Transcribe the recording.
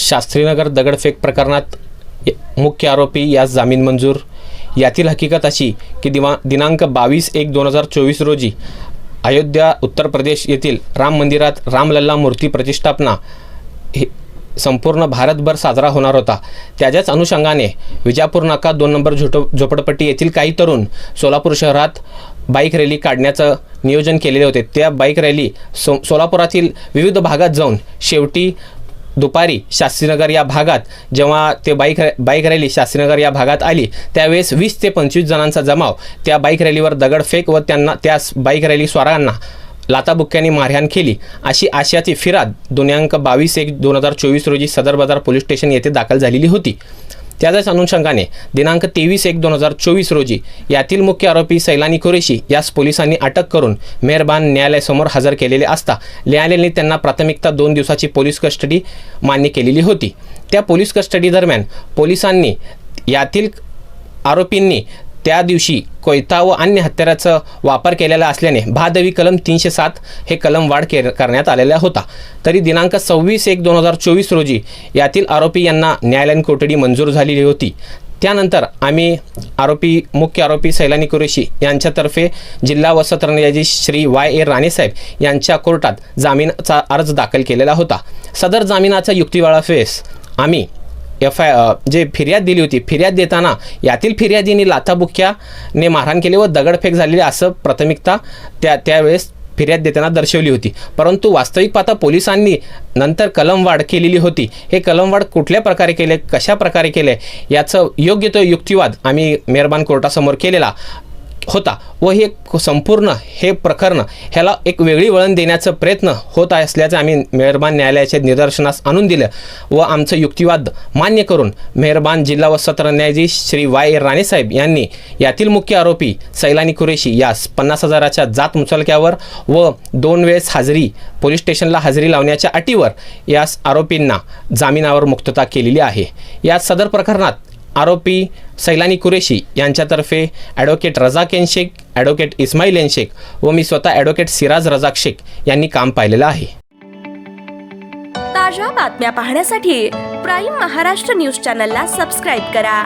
शास्त्रीनगर दगडफेक प्रकरणात मुख्य आरोपी यास जामीन मंजूर। यातील हकीकत अशी की दिनांक 22/1/2024 रोजी अयोध्या उत्तर प्रदेश येथील राम मंदिरात रामलल्ला मूर्ती प्रतिष्ठापना हे संपूर्ण भारतभर साजरा होणार होता। त्याच्याच अनुषंगाने विजापूर नाका 2 नंबर झोपडपट्टी येथील काही तरुण सोलापूर शहरात बाईक रॅली काढण्याचं नियोजन केलेले होते। त्या बाईक रॅली सोलापुरातील विविध भागात जाऊन शेवटी दुपारी शास्त्रीनगर या भागात जेव्हा ते बाईक रॅली शास्त्रीनगर या भागात आली त्यावेळेस 20 ते 25 जणांचा जमाव त्या बाईक रॅलीवर दगडफेक व त्या बाईक रॅली स्वारांना लाताबुक्क्यांनी मारहाण केली अशी आशयाची फिर्याद दिनांक 22/1/2024 रोजी सदर बाजार पोलीस स्टेशन येथे दाखल झालेली होती। त्याच्याच अनुषंगाने दिनांक 23/1/2024 रोजी यातील मुख्य आरोपी सैलानी कुरेशी यास पोलिसांनी अटक करून मेहरबान न्यायालयासमोर हजर केलेले असता न्यायालयाने त्यांना प्राथमिकता 2 दिवसाची पोलीस कस्टडी मान्य केलेली होती। त्या पोलीस कस्टडी दरम्यान पोलिसांनी यातील आरोपींनी त्या दिवशी कोयता व अन्य हत्याराचा वापर केलेला असल्याने भादवी कलम 307 हे कलम वाढ करण्यात आलेला होता। तरी दिनांक 26/1/2024 रोजी यातील आरोपी यांना न्यायालयीन कोठडी मंजूर झालेली होती। त्यानंतर आम्ही मुख्य आरोपी सैलानी कुरेशी यांच्यातर्फे जिल्हा व सत्र न्यायाधीश श्री Y.A. राणेसाहेब यांच्या कोर्टात जामीनाचा अर्ज दाखल केलेला होता। सदर जामिनाचा युक्तिवाद फेस आम्ही जे फिर्याद दिली होती, फिर्याद देताना यातील फिर्यादींनी लाथाबुक्क्याने मारहाण केली व दगडफेक झालेली असं प्राथमिकता त्यावेळेस फिर्याद देताना दर्शवली होती। परंतु वास्तविक पाहता पोलिसांनी नंतर कलमवाढ केलेली होती। हे कलमवाढ कुठल्या प्रकारे केले, कशा प्रकारे केले याचं योग्य तो युक्तिवाद आम्ही मेहरबान कोर्टासमोर केलेला होता व हे संपूर्ण हे प्रकरण ह्याला एक वेगळी वळण देण्याचा प्रयत्न होत असल्याचं आम्ही मेहरबान न्यायालयाच्या निदर्शनास आणून दिलं व आमचं युक्तिवाद मान्य करून मेहरबान जिल्हा व सत्र न्यायाधीश श्री Y.A. राणेसाहेब यांनी यातील मुख्य आरोपी सैलानी कुरेशी यास 50,000च्या जात मुचलक्यावर व 2 वेळेस पोलीस स्टेशनला हजेरी लावण्याच्या अटीवर यास आरोपींना जामिनावर मुक्तता केलेली आहे। या सदर प्रकरणात आरोपी सैलानी कुरेशी यांच्यातर्फे ॲडव्होकेट रजाक शेख, ॲडव्होकेट इस्माईल शेख व मी स्वतः ॲडव्होकेट सिराज रजाक शेख यांनी काम पाहिलेलं आहे। ताज्या बातम्या पाहण्यासाठी प्राईम महाराष्ट्र न्यूज चॅनलला सबस्क्राईब करा।